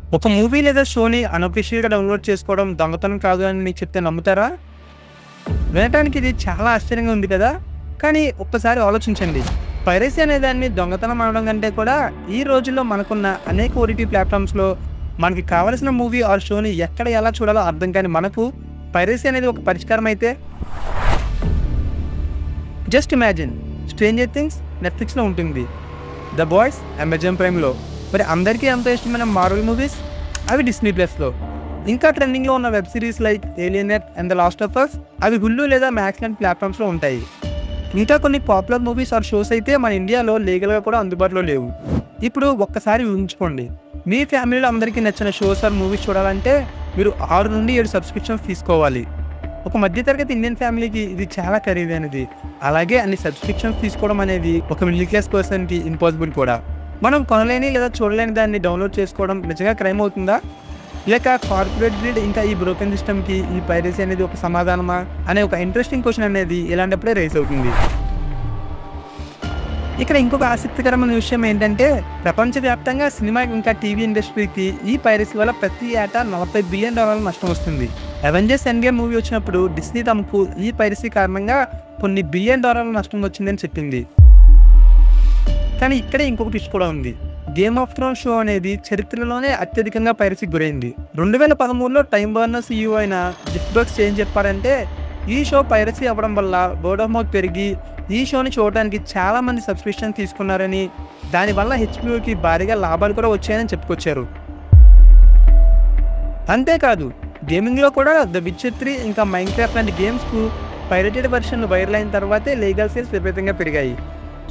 ఒక మూవీ లేదా షోని అనఫిషియల్‌గా డౌన్‌లోడ్ చేసుకోవడం దొంగతనం కాదు అని మీకు చెప్తే నమ్ముతారా? వినటానికి ఇది చాలా ఆశ్చర్యంగా ఉంది కదా! కానీ ఒక్కసారి ఆలోచించండి. పైరసీ అనే దాన్ని దొంగతనం అనడం కంటే కూడా ఈ రోజుల్లో మనకున్న అనేక ఓటీటీ ప్లాట్‌ఫామ్స్‌లో మనకి కావాల్సిన మూవీ ఆర్ షోని ఎక్కడ ఎలా చూడాలో అర్థం కాని మనకు పైరసీ అనేది ఒక పరిష్కారం అయితే జస్ట్ ఇమాజిన్ 'స్ట్రేంజర్ థింగ్స్' నెట్‌ఫ్లిక్స్‌లో ఉంటుంది. 'ద బాయ్స్' అమెజాన్ ప్రైమ్‌లో. మరి అందరికీ ఎంతో ఇష్టమైన మార్వెల్ మూవీస్ అవి డిస్నీ ప్లస్‌లో. ఇంకా ట్రెండింగ్‌లో ఉన్న వెబ్ సిరీస్ లైక్ 'ఏలియనెట్' and 'The Last of Us' అవి హుల్లు లేదా మ్యాక్స్ లాంటి ప్లాట్‌ఫామ్స్‌లో ఉంటాయి. ఇంకా కొన్ని పాపులర్ మూవీస్ ఆర్ షోస్ అయితే మన ఇండియాలో లీగల్‌గా కూడా అందుబాటులో లేవు. ఇప్పుడు ఒక్కసారి ఊహించుకోండి, మీ ఫ్యామిలీలో అందరికీ నచ్చిన షోస్ ఆర్ మూవీస్ చూడాలంటే మీరు 6 నుండి 7 సబ్స్క్రిప్షన్స్ తీసుకోవాలి. ఒక మధ్యతరగతి ఇండియన్ ఫ్యామిలీకి ఇది చాలా ఖరీదైనది. అలాగే అన్ని సబ్స్క్రిప్షన్స్ తీసుకోవడం అనేది ఒక మిడిల్ క్లాస్ పర్సన్‌కి ఇంపాసిబుల్ కూడా. మనం కొనలేని లేదా చూడలేని దాన్ని డౌన్లోడ్ చేసుకోవడం నిజంగా క్రైమ్ అవుతుందా? లేక కార్పొరేట్ గ్రిడ్ ఇంకా ఈ బ్రోకెన్ సిస్టమ్‌కి ఈ పైరసీ అనేది ఒక సమాధానమా అనే ఒక ఇంట్రెస్టింగ్ క్వశ్చన్ అనేది ఇలాంటప్పుడే రైజ్ అవుతుంది. ఇక్కడ ఇంకొక ఆసక్తికరమైన విషయం ఏంటంటే, ప్రపంచవ్యాప్తంగా సినిమా ఇంకా టీవీ ఇండస్ట్రీకి ఈ పైరసీ వల్ల ప్రతి ఏటా $40 బిలియన్ నష్టం వస్తుంది. అవెంజర్స్ ఎండ్ గేమ్ మూవీ వచ్చినప్పుడు డిస్నీ తమకు ఈ పైరసీ కారణంగా కొన్ని $1 బిలియన్ నష్టం వచ్చిందని చెప్పింది. కానీ ఇక్కడే ఇంకొక ట్విస్ట్ కూడా ఉంది. 'గేమ్ ఆఫ్ థ్రోన్స్' షో అనేది చరిత్రలోనే అత్యధికంగా పైరసీకి గురైంది. 2013లో టైమ్ వార్నర్ సీఈఓ అయిన జెఫ్ బెజోస్ ఏం చెప్పారంటే, ఈ షో పైరసీ అవ్వడం వల్ల వర్డ్ ఆఫ్ మౌత్ పెరిగి ఈ షోని చూడడానికి చాలా మంది సబ్స్క్రిప్షన్ తీసుకున్నారని, దానివల్ల హెచ్‌బీఓకి భారీగా లాభాలు కూడా వచ్చాయని చెప్పుకొచ్చారు. అంతేకాదు, గేమింగ్‌లో కూడా 'ద విచెర్ 3' ఇంకా 'మైన్‌క్రాఫ్ట్' లాంటి గేమ్స్‌కు పైరేటెడ్ వెర్షన్లు వైరల్ అయిన తర్వాతే లీగల్ సేల్స్ విపరీతంగా పెరిగాయి.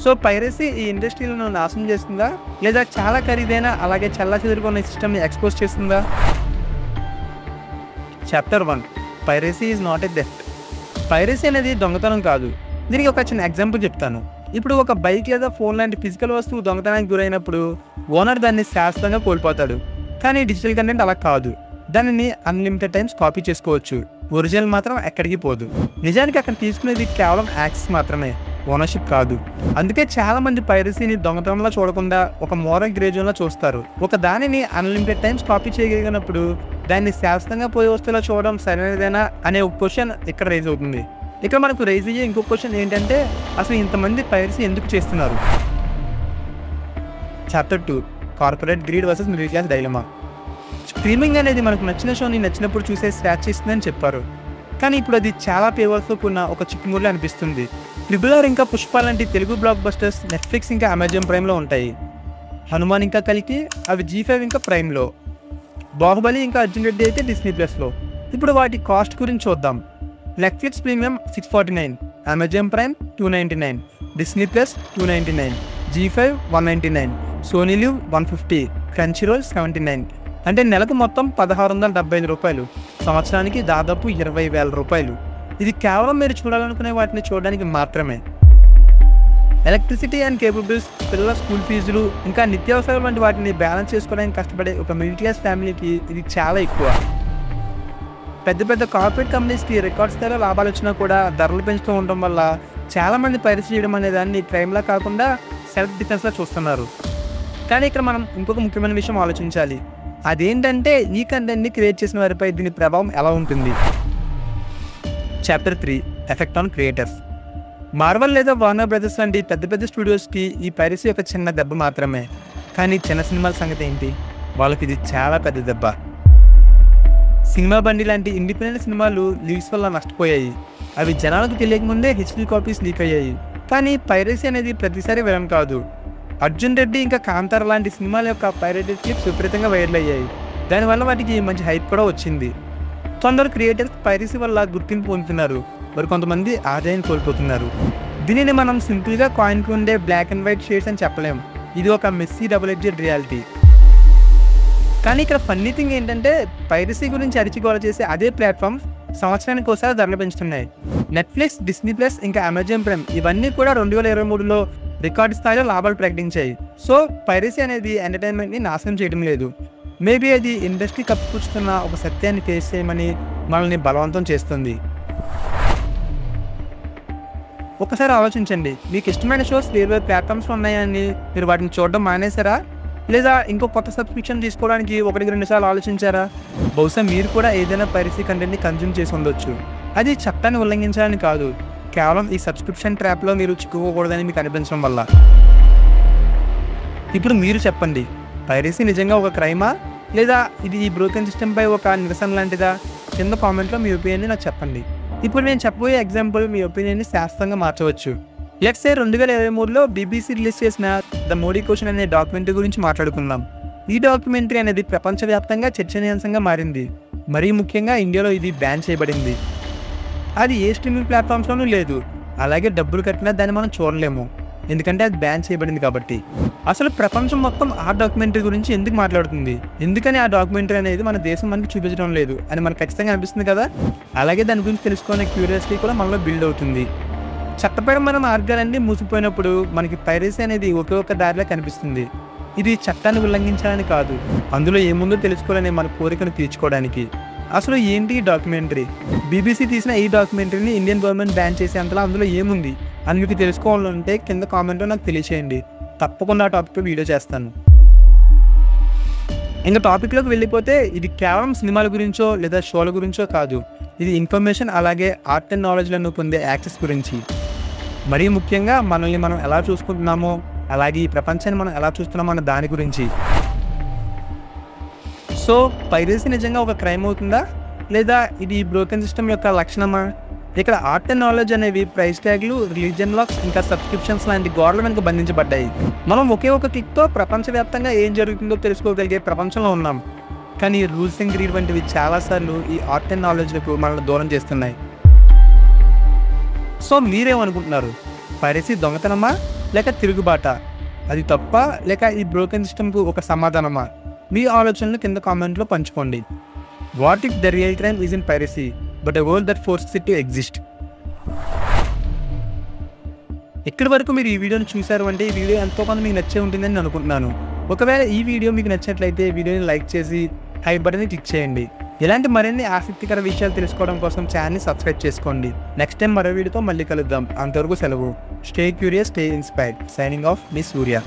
సో పైరసీ ఈ ఇండస్ట్రీలను నాశనం చేస్తుందా? లేదా చాలా ఖరీదైన అలాగే చెల్లాచెదురుకున్న సిస్టమ్‌ని ఎక్స్‌పోజ్ చేస్తుందా? Chapter 1 piracy is not a theft. Piracy అనేది దొంగతనం కాదు. దీనికి ఒక చిన్న ఎగ్జాంపుల్ చెప్తాను. ఇప్పుడు ఒక బైక్ లేదా ఫోన్ లాంటి ఫిజికల్ వస్తువు దొంగతనానికి గురైనప్పుడు ఓనర్ దాన్ని శాశ్వతంగా కోల్పోతాడు. కానీ డిజిటల్ కంటెంట్ అలా కాదు. దానిని అన్లిమిటెడ్ టైమ్స్ కాపీ చేసుకోవచ్చు. ఒరిజినల్ మాత్రం ఎక్కడికి పోదు. నిజానికి అక్కడ తీసుకునేది కేవలం యాక్సెస్ మాత్రమే, ఓనర్షిప్ కాదు. అందుకే చాలా మంది పైరసీని దొంగతనంలో చూడకుండా ఒక మోరల్ గ్రే జోన్‌లో చూస్తారు. ఒక దానిని అన్లిమిటెడ్ టైమ్స్ కాపీ చేయగలిగినప్పుడు దాన్ని శాశ్వతంగా పోయే వస్తువులా చూడడం సరైనదేనా అనే ఒక క్వశ్చన్ ఇక్కడ రైజ్ అవుతుంది. ఇక్కడ మనకు రైజ్ అయ్యే ఇంకో క్వశ్చన్ ఏంటంటే, అసలు ఇంతమంది పైరసీ ఎందుకు చేస్తున్నారు? Chapter 2 corporate greed versus middle class dilemma. Streaming అనేది మనకు నచ్చిన షోని నచ్చినప్పుడు చూసే స్వేచ్ఛ ఇస్తుందని చెప్పారు. కానీ ఇప్పుడు అది చాలా పేవర్స్తో కూడిన ఒక చిక్కుముడిలా అనిపిస్తుంది. 'ట్రిపుల్ ఆర్' ఇంకా 'పుష్ప' లాంటి తెలుగు బ్లాక్ బస్టర్స్ నెట్‌ఫ్లిక్స్ ఇంకా అమెజాన్ ప్రైమ్‌లో ఉంటాయి. 'హనుమాన్' ఇంకా 'కల్కి' అవి జీ5 ఇంకా ప్రైమ్‌లో. 'బాహుబలి' ఇంకా 'అర్జున్ రెడ్డి' అయితే డిస్నీ ప్లస్‌లో. ఇప్పుడు వాటి కాస్ట్ గురించి చూద్దాం. Netflix premium $649, Amazon Prime $299, Disney plus $299, Zee5 $199, Sony Liv $150, Crunchyroll $79. అంటే నెలకు మొత్తం $1,675, సంవత్సరానికి దాదాపు $20,000. ఇది కేవలం మీరు చూడాలనుకునే వాటిని చూడడానికి మాత్రమే. ఎలక్ట్రిసిటీ అండ్ కేబుల్ బిల్స్, పిల్లల స్కూల్ ఫీజులు ఇంకా నిత్యావసరాలు వంటి వాటిని బ్యాలెన్స్ చేసుకోవడానికి కష్టపడే ఒక మిడిల్ క్లాస్ ఫ్యామిలీకి ఇది చాలా ఎక్కువ. పెద్ద పెద్ద కార్పొరేట్ కంపెనీస్కి రికార్డ్ స్థాయిలో లాభాలు వచ్చినా కూడా ధరలు పెంచుతూ ఉండడం వల్ల చాలామంది పైరసీ చేయడం అనే దాన్ని క్రైమ్లా కాకుండా సెల్ఫ్ డిఫెన్స్లా చూస్తున్నారు. కానీ ఇక్కడ మనం ఇంకొక ముఖ్యమైన విషయం ఆలోచించాలి. అదేంటంటే, ఈ కంటెంట్ని క్రియేట్ చేసిన వారిపై దీని ప్రభావం ఎలా ఉంటుంది? Chapter 3 effect on creators. Marvel లేదా వార్నర్ బ్రదర్స్ లాంటి పెద్ద పెద్ద స్టూడియోస్కి ఈ పైరసీ ఒక చిన్న దెబ్బ మాత్రమే. కానీ చిన్న సినిమాల సంగతి ఏంటి? వాళ్ళకి ఇది చాలా పెద్ద దెబ్బ. సినిమా బండి లాంటి ఇండిపెండెంట్ సినిమాలు లీక్స్ వల్ల నష్టపోయాయి. అవి జనాలకు తెలియకముందే హెచ్డీ కాపీస్ లీక్ అయ్యాయి. కానీ పైరసీ అనేది ప్రతిసారి విలం కాదు. 'అర్జున్ రెడ్డి' ఇంకా 'కాంతార' లాంటి సినిమాల యొక్క పైరేటెడ్ క్లిప్స్ విపరీతంగా వైరల్ అయ్యాయి. దానివల్ల వాటికి మంచి హైప్ కూడా వచ్చింది. కొందరు క్రియేటర్స్ పైరసీ వల్ల గుర్తింపు పొందుతున్నారు, మరి కొంతమంది ఆదాయం కోల్పోతున్నారు. దీనిని మనం సింపుల్గా కాయిన్కి ఉండే బ్లాక్ అండ్ వైట్ షేడ్స్ అని చెప్పలేం. ఇది ఒక మెస్సీ డబుల్ ఎడ్జెడ్ రియాలిటీ. కానీ ఇక్కడ ఫన్నీ థింగ్ ఏంటంటే, పైరసీ గురించి అరిచిగోల చేసే అదే ప్లాట్ఫామ్స్ సంవత్సరానికి ఒకసారి ధరలు పెంచుతున్నాయి. నెట్‌ఫ్లిక్స్, డిస్నీ ప్లస్ ఇంకా అమెజాన్ ప్రైమ్ ఇవన్నీ కూడా 2023లో రికార్డు స్థాయిలో లాభాలు ప్రకటించాయి. సో పైరసీ అనేది ఎంటర్టైన్మెంట్ని నాశనం చేయడం లేదు. మేబీ అది ఇండస్ట్రీ కప్పిపుచ్చుతున్న ఒక సత్యాన్ని ఫేస్ చేయమని మనల్ని బలవంతం చేస్తుంది. ఒకసారి ఆలోచించండి, మీకు ఇష్టమైన షోస్ వేరు వేరు ప్లాట్ఫామ్స్లో ఉన్నాయని మీరు వాటిని చూడడం మానేశారా? లేదా ఇంకో కొత్త సబ్స్క్రిప్షన్ తీసుకోవడానికి 1-2 సార్లు ఆలోచించారా? బహుశా మీరు కూడా ఏదైనా పైరసీ కంటెంట్ని కన్జ్యూమ్ చేసి ఉండొచ్చు. అది చట్టాన్ని ఉల్లంఘించాలని కాదు, కేవలం ఈ సబ్స్క్రిప్షన్ ట్రాప్లో మీరు చిక్కుకోకూడదని మీకు అనిపించడం వల్ల. ఇప్పుడు మీరు చెప్పండి, పైరసీ నిజంగా ఒక క్రైమా, లేదా ఇది ఈ బ్రోకెన్ సిస్టంపై ఒక నిరసన లాంటిదా? కింద కామెంట్లో మీ ఒపీనియన్ని నాకు చెప్పండి. ఇప్పుడు నేను చెప్పబోయే ఎగ్జాంపుల్ మీ ఒపీనియన్ని శాస్త్రంగా మార్చవచ్చు. లెట్స్ సే 2023లో BBC రిలీజ్ చేసిన ద మోడీ క్వశ్చన్ అనే డాక్యుమెంటరీ గురించి మాట్లాడుకుందాం. ఈ డాక్యుమెంటరీ అనేది ప్రపంచవ్యాప్తంగా చర్చనీయాంశంగా మారింది. మరీ ముఖ్యంగా ఇండియాలో ఇది బ్యాన్ చేయబడింది. అది ఏ స్ట్రీమింగ్ ప్లాట్ఫామ్స్లోనూ లేదు. అలాగే డబ్బులు కట్టినా దాన్ని మనం చూడలేము, ఎందుకంటే అది బ్యాన్ చేయబడింది కాబట్టి. అసలు ప్రపంచం మొత్తం ఆ డాక్యుమెంటరీ గురించి ఎందుకు మాట్లాడుతుంది? ఎందుకని ఆ డాక్యుమెంటరీ అనేది మన దేశం మనకి చూపించడం లేదు అని మనకు ఖచ్చితంగా అనిపిస్తుంది కదా. అలాగే దాని గురించి తెలుసుకునే క్యూరియాసిటీ కూడా మనలో బిల్డ్ అవుతుంది. చట్టపరమైన మార్గాలన్నీ మూసిపోయినప్పుడు మనకి పైరసీ అనేది ఒకే ఒక్క దారిలో కనిపిస్తుంది. ఇది చట్టాన్ని ఉల్లంఘించాలని కాదు, అందులో ఏముందో తెలుసుకోవాలనే మన కోరికను తీర్చుకోవడానికి. అసలు ఏంటి ఈ డాక్యుమెంటరీ? BBC తీసిన ఈ డాక్యుమెంటరీని ఇండియన్ గవర్నమెంట్ బ్యాన్ చేసేంతలా అందులో ఏముంది అని మీకు తెలుసుకోవాలంటే కింద కామెంట్లో నాకు తెలియచేయండి. తప్పకుండా ఆ టాపిక్పై వీడియో చేస్తాను. ఇంకా టాపిక్లోకి వెళ్ళిపోతే, ఇది కేవలం సినిమాల గురించో లేదా షోల గురించో కాదు. ఇది ఇన్ఫర్మేషన్, అలాగే ఆర్ట్ అండ్ నాలెడ్జ్లను పొందే యాక్సెస్ గురించి. మరీ ముఖ్యంగా మనల్ని మనం ఎలా చూసుకుంటున్నామో, అలాగే ఈ ప్రపంచాన్ని మనం ఎలా చూస్తున్నామో అన్న దాని గురించి. సో పైరసీ నిజంగా ఒక క్రైమ్ అవుతుందా, లేదా ఇది బ్రోకెన్ సిస్టమ్ యొక్క లక్షణమా? ఇక్కడ ఆర్ట్ అండ్ నాలెడ్జ్ అనేవి ప్రైస్ ట్యాగ్లు, రిలీజియన్ లాక్స్, ఇంకా సబ్స్క్రిప్షన్స్ లాంటి గోడల వెనుక బంధించబడ్డాయి. మనం ఒకే ఒక క్లిక్తో ప్రపంచవ్యాప్తంగా ఏం జరుగుతుందో తెలుసుకోగలిగే ప్రపంచంలో ఉన్నాం. కానీ రూల్స్ అండ్ గ్రీడ్ వంటివి చాలాసార్లు ఈ ఆర్ట్ అండ్ నాలెడ్జ్లకు మనల్ని దూరం చేస్తున్నాయి. సో మీరేమనుకుంటున్నారు? పైరసీ దొంగతనమా, లేక తిరుగుబాట? అది తప్ప, లేక ఈ బ్రోకెన్ సిస్టమ్కు ఒక సమాధానమా? మీ ఆలోచనలు కింద కామెంట్లో పంచుకోండి. What if the real crime is in piracy but a world that forces it to exist? ఇక్కడి వరకు మీరు ఈ వీడియోని చూశారు అంటే ఈ వీడియో ఎంతో కొంత మీకు నచ్చే ఉంటుందని నేను అనుకుంటున్నాను. ఒకవేళ ఈ వీడియో మీకు నచ్చినట్లయితే వీడియోని లైక్ చేసి హై బటన్ని క్లిక్ చేయండి. ఇలాంటి మరిన్ని ఆసక్తికర విషయాలు తెలుసుకోవడం కోసం ఛానల్ని సబ్స్క్రైబ్ చేసుకోండి. నెక్స్ట్ టైం మరో వీడియోతో మళ్ళీ కలుద్దాం. అంతవరకు సెలవు. Stay curious, stay inspired. Signing off మీ సూర్య.